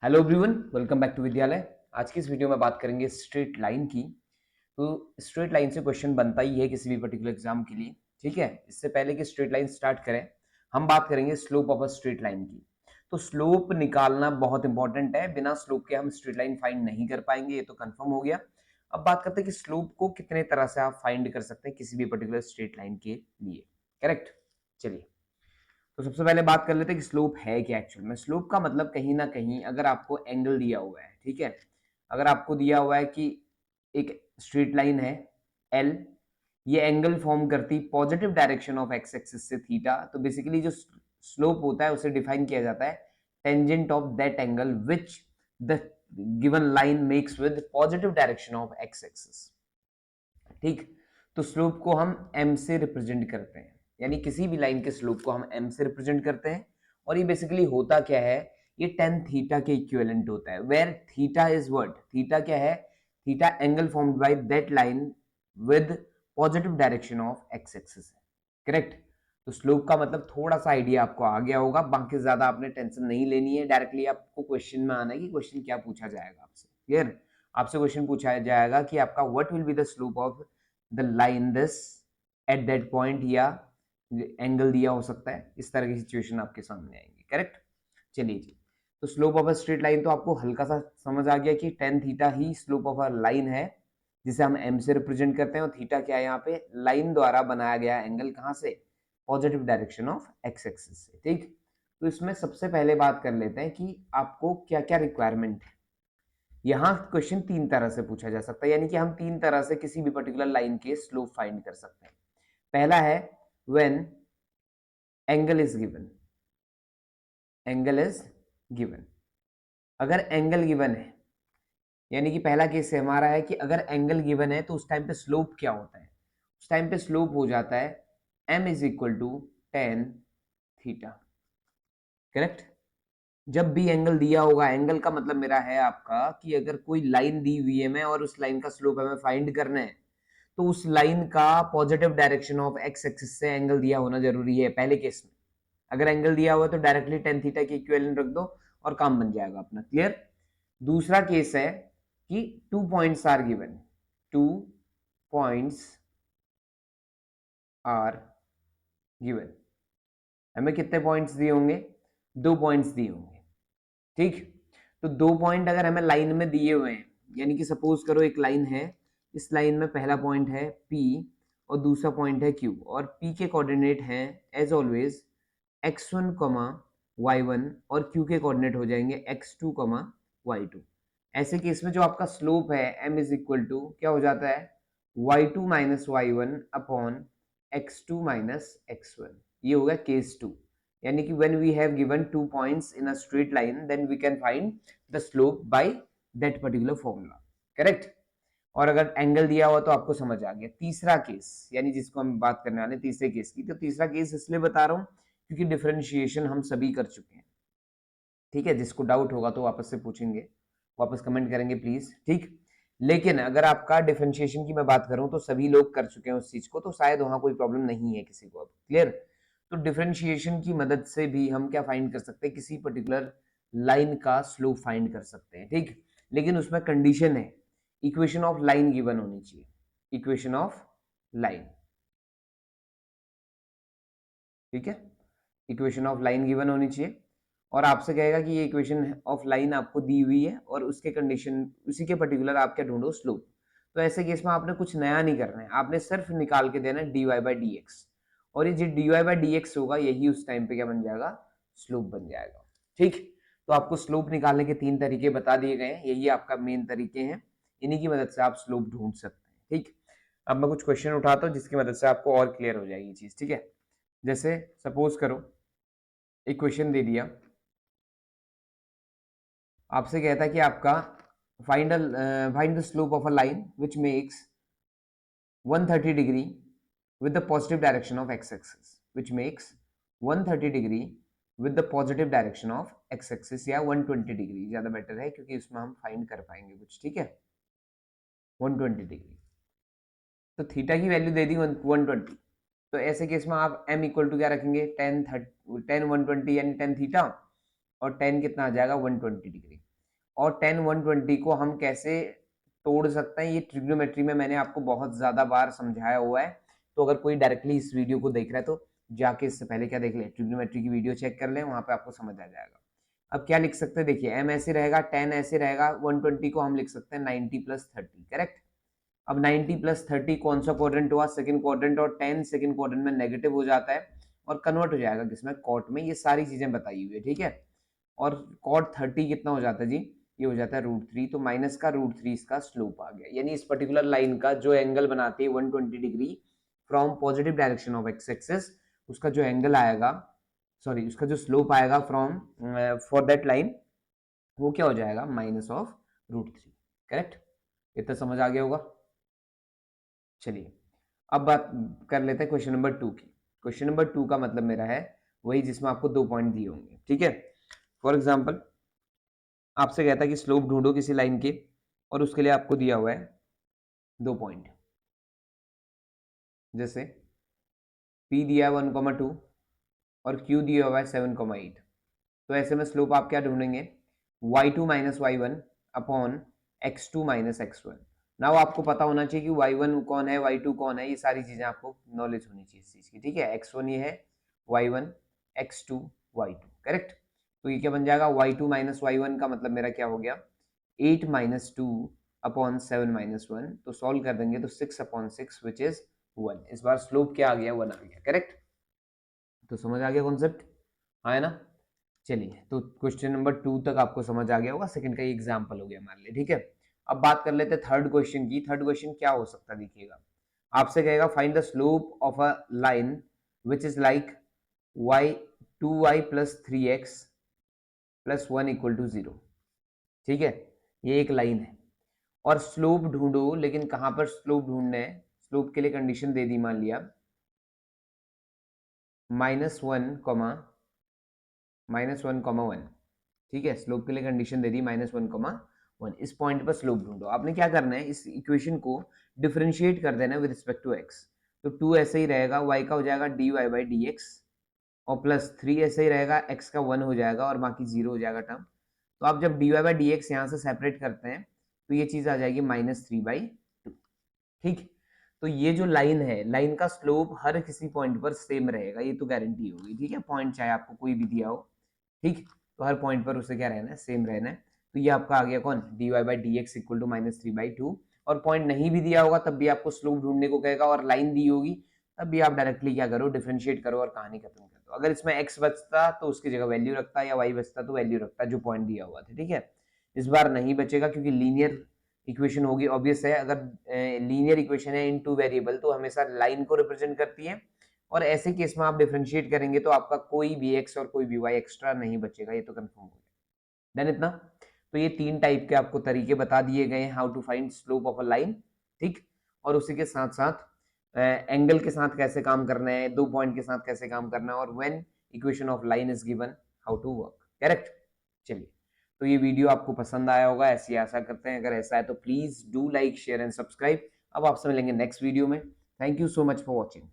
Hello everyone, welcome back to Vidyalaya. आज की इस वीडियो में बात करेंगे स्ट्रेट लाइन की। तो स्ट्रेट लाइन से क्वेश्चन बनता ही है किसी भी पर्टिकुलर एग्जाम के लिए। ठीक है, इससे पहले कि स्ट्रेट लाइन स्टार्ट करें, हम बात करेंगे slope of a straight line की। तो स्लोप निकालना बहुत इंपॉर्टेंट है, बिना स्लोप के हम स्ट्रेट लाइन फाइंड नहीं कर पाएंगे, ये तो कंफर्म हो गया। अब बात करते हैं कि स्लोप को कितने तरह से आप फाइंड कर सकते हैं किसी भी पर्टिकुलर स्ट्रेट लाइन के लिए। करेक्ट, चलिए तो सबसे पहले बात कर लेते हैं कि स्लोप है क्या एक्चुअल में। स्लोप का मतलब कहीं ना कहीं अगर आपको एंगल दिया हुआ है, ठीक है, अगर आपको दिया हुआ है कि एक स्ट्रेट लाइन है एल, ये एंगल फॉर्म करती positive direction of X axis से थीटा, तो बेसिकली जो स्लोप होता है उसे डिफाइन किया जाता है tangent of that angle which the given line makes with positive direction of X axis. ठीक, तो स्लोप को हम m से रिप्रेजेंट करते हैं, यानी किसी भी लाइन के स्लोप को हम m से रिप्रेजेंट करते हैं। और ये बेसिकली होता क्या है, ये टेन थीटा के इक्विवेलेंट होता है, where theta is what, theta क्या है, theta angle formed by that line with positive direction of X axis है। करेक्ट, तो स्लोप का मतलब थोड़ा सा आइडिया आपको आ गया होगा, बाकी ज्यादा आपने टेंशन नहीं लेनी है, डायरेक्टली आपको क्वेश्चन में आना है कि क्वेश्चन क्या पूछा जाएगा आपसे। क्लियर, आपसे क्वेश्चन पूछा जाएगा कि आपका what will be the slope of the line this at that point, या एंगल दिया हो सकता है, इस तरह की सिचुएशन आपके सामने आएंगे। करेक्ट, चलिए जी, तो slope of a straight line तो आपको हल्का सा समझ आ गया कि tan theta he slope of a line है, जिसे हम एम से रिप्रेजेंट करते हैं। और थीटा क्या है, यहाँ पे लाइन द्वारा बनाया गया एंगल, कहाँ से, positive direction of X axis से। ठीक, तो इसमें सबसे पहले बात कर लेते हैं कि आपको क्या क्या रिक्वायरमेंट है। यहाँ क्वेश्चन तीन तरह से पूछा जा सकता है, यानी कि हम तीन तरह से किसी भी पर्टिकुलर लाइन के स्लोप फाइंड कर सकते हैं। पहला है when angle is given, angle is given, अगर एंगल गिवन है, यानी कि पहला केस है हमारा है कि अगर एंगल गिवन है तो उस टाइम पे स्लोप क्या होता है, उस टाइम पे स्लोप हो जाता है m is equal to tan theta. Correct, जब भी एंगल दिया होगा, एंगल का मतलब मेरा है आपका कि अगर कोई लाइन दी हुई है मैं और उस लाइन का स्लोप हमें फाइंड करना है, तो उस लाइन का positive direction of X axis से एंगल दिया होना जरूरी है पहले केस में। अगर एंगल दिया हुआ तो डायरेक्टली टेन थीटा के इक्विवेलेंट रख दो और काम बन जाएगा अपना। क्लियर, दूसरा केस है कि two points are given, two points are given, हमें कितने पॉइंट्स दिए होंगे, दो पॉइंट्स दिए होंगे। ठीक, तो दो पॉइंट अगर हमें लाइन में दिए हुए हैं, यानी कि सपोज करो एक लाइन है, इस लाइन में पहला पॉइंट है P और दूसरा पॉइंट है Q, और P के कोऑर्डिनेट हैं एज ऑलवेज x1 y1, और Q के कोऑर्डिनेट हो जाएंगे x2 y2। ऐसे केस में जो आपका स्लोप है m इज इक्वल टू क्या हो जाता है, y2 minus y1 upon x2 minus x1, ये होगा केस टू। यानी कि when we have given 2 points in a straight line, then we can find the slope by that particular formula। Correct, और अगर एंगल दिया हुआ तो आपको समझ आ गया। तीसरा केस, यानी जिसको हम बात करने वाले तीसरे केस की, तो तीसरा केस इसलिए बता रहा हूं क्योंकि डिफरेंशिएशन हम सभी कर चुके हैं। ठीक है, जिसको डाउट होगा तो वापस से पूछेंगे, वापस कमेंट करेंगे प्लीज। ठीक, लेकिन अगर आपका डिफरेंशिएशन की मैं बात करूं तो सभी लोग कर चुके हैं उस चीज को, तो शायद वहां कोई प्रॉब्लम नहीं है किसी को अब। क्लियर, तो डिफरेंशिएशन की मदद से भी हम क्या फाइंड कर सकते हैं, किसी पर्टिकुलर लाइन का स्लोप फाइंड कर सकते हैं। ठीक, लेकिन उसमें कंडीशन है, इक्वेशन ऑफ लाइन गिवन होनी चाहिए, इक्वेशन ऑफ लाइन। ठीक है, इक्वेशन ऑफ लाइन गिवन होनी चाहिए, और आपसे कहेगा कि ये इक्वेशन ऑफ लाइन आपको दी हुई है और उसके कंडीशन उसी के पर्टिकुलर आप क्या ढूंढो, स्लोप। तो ऐसे केस में आपने कुछ नया नहीं करना है, आपने सिर्फ निकाल के देना है dy बाई डी एक्स, और ये जो dy बाई डी एक्स होगा यही उस टाइम पे क्या बन जाएगा, स्लोप बन जाएगा। ठीक, तो आपको स्लोप निकालने के तीन तरीके बता दिए गए हैं, यही आपका मेन तरीके हैं, इन्हीं की मदद से आप स्लोप ढूंढ सकते हैं। ठीक, अब मैं कुछ क्वेश्चन उठाता हूँ जिसकी मदद से आपको और क्लियर हो जाएगी चीज। ठीक है, जैसे सपोज करो एक क्वेश्चन दे दिया, आपसे कहता है कि आपका find the slope of a line which makes 130 degree with the positive direction of X axis, which makes 130 degree with the positive direction of X axis, या 120 डिग्री ज्यादा बेटर है क्योंकि इसमें हम फाइंड कर पाएंगे कुछ। ठीक है, 120 डिग्री, तो थीटा की वैल्यू दे दी 120, तो ऐसे केस में आप m इक्वल टू क्या रखेंगे, टेन 120 यानी टेन थीटा, और टेन कितना आ जाएगा 120 डिग्री। और tan 120 को हम कैसे तोड़ सकते हैं, ये ट्रिग्नोमेट्री में मैंने आपको बहुत ज्यादा बार समझाया हुआ है। तो अगर कोई डायरेक्टली इस वीडियो को देख रहा है तो जाके इससे पहले क्या देख ले, ट्रिग्नोमेट्री की वीडियो चेक कर ले, वहां पे आपको समझ आ जाएगा। अब क्या लिख सकते हैं, देखिए m ऐसे रहेगा, tan ऐसे रहेगा, 120 को हम लिख सकते हैं 90 + 30, करेक्ट। अब 90 + 30 कौन सा क्वाड्रेंट हुआ, सेकंड क्वाड्रेंट, और 10 सेकंड क्वाड्रेंट में नेगेटिव हो जाता है और कन्वर्ट हो जाएगा किसमें, कॉट में। ये सारी चीजें बताई हुई है, ठीक है। और कॉट 30 कितना हो जाता है जी, ये हो जाता है √3, तो माइनस का √3 इसका स्लोप आ गया। यानी इस पर्टिकुलर लाइन का जो एंगल बनाती है 120 degree from positive direction of X axis, उसका जो एंगल आएगा, सॉरी उसका जो स्लोप आएगा फ्रॉम फॉर दैट लाइन, वो क्या हो जाएगा, -√3, करेक्ट। इतना समझ आ गया होगा। चलिए अब बात कर लेते हैं क्वेश्चन नंबर 2 की। क्वेश्चन नंबर 2 का मतलब मेरा है वही जिसमें आपको 2 पॉइंट दिए होंगे, ठीक है। फॉर एग्जाम्पल आपसे कहता है कि स्लोप ढूंढो किसी लाइन के, और उसके लिए आपको दिया हुआ है 2 पॉइंट, जैसे P दिया है 1,2 और Q दिया हुआ है 7,8। तो ऐसे में स्लोप आप क्या ढूंढेंगे, y2 - y1 upon x2 - x1। Now आपको पता होना चाहिए कि y1 कौन है, y2 कौन है, ये सारी चीजें आपको नॉलेज होनी चाहिए इस चीज की, ठीक है। x1 ये है, y1, x2 y2, करेक्ट। तो ये क्या बन जाएगा, y2 - y1 का मतलब मेरा क्या हो गया, 8 - 2 अपॉन 7 - 1। तो सॉल्व कर देंगे तो 6/6 विच इज 1। इस बार स्लोप क्या आ गया, 1 आ गया, करेक्ट। तो समझ आ गया कॉन्सेप्ट, हाँ है ना। चलिए तो क्वेश्चन नंबर 2 तक आपको समझ आ गया होगा, सेकंड का ये एग्जाम्पल हो गया हमारे लिए, ठीक है। अब बात कर लेते हैं थर्ड क्वेश्चन की। थर्ड क्वेश्चन क्या हो सकता है, देखिएगा आपसे कहेगा find the slope of a line which is like y 2y + 3x + 1 = 0, ठीक है। ये एक लाइन है और स्लोप ढूंढो, लेकिन कहां पर स्लोप ढूंढना है, स्लोप के लिए कंडीशन दे दी, मान लिया -1, -1, 1, ठीक है। स्लोप के लिए कंडीशन दे दी -1, इस पॉइंट पर स्लोप ढूंढो। आपने क्या करना है, इस इक्वेशन को डिफरेंशिएट कर देना है विद रिस्पेक्ट टू x। तो 2 ऐसे ही रहेगा, y का हो जाएगा dy/dx, और +3 ऐसे ही रहेगा, x का 1 हो जाएगा और बाकी 0 हो जाएगा टर्म। तो आप जब dy/dx यहाँ से सेपरेट करते हैं तो ये चीज आ जाएगी -3/2, ठीक। तो ये जो लाइन है, लाइन का स्लोप हर किसी पॉइंट पर सेम रहेगा, ये तो गारंटी होगी, ठीक है। पॉइंट चाहे आपको कोई भी दिया हो, ठीक, तो हर पॉइंट पर उसे क्या रहना है, सेम रहना है। तो ये आपका आ गया कौन, dy/dx = -3/2। और पॉइंट नहीं भी दिया होगा तब भी आपको स्लोप ढूंढने को कहेगा, और लाइन दी होगी तब भी आप डायरेक्टली क्या करो, डिफरेंशिएट करो और कहानी खत्म कर दो। अगर इसमें x बचता तो उसकी जगह वैल्यू रखता, या y बचता तो वैल्यू रखता जो पॉइंट दिया हुआ था, ठीक है। इस बार नहीं बचेगा क्योंकि लीनियर इक्वेशन होगी, ऑब्वियस है। अगर लीनियर इक्वेशन है इन 2 वेरिएबल तो हमेशा लाइन को रिप्रेजेंट करती है, और ऐसे केस में आप डिफरेंशिएट करेंगे तो आपका कोई भी x और कोई भी y एक्स्ट्रा नहीं बचेगा, ये तो कंफर्म हो गया। डन इतना। तो ये 3 टाइप के आपको तरीके बता दिए गए हैं how to find slope of a line, ठीक। और उसी के साथ साथ एंगल के साथ कैसे काम करना है, 2 पॉइंट के साथ कैसे काम करना है, और when equation of line is given how to work, correct. चलिए तो ये वीडियो आपको पसंद आया होगा, ऐसी आशा करते हैं। अगर ऐसा है तो please do like, share and subscribe. अब आपसे मिलेंगे नेक्स्ट वीडियो में। Thank you so much for watching.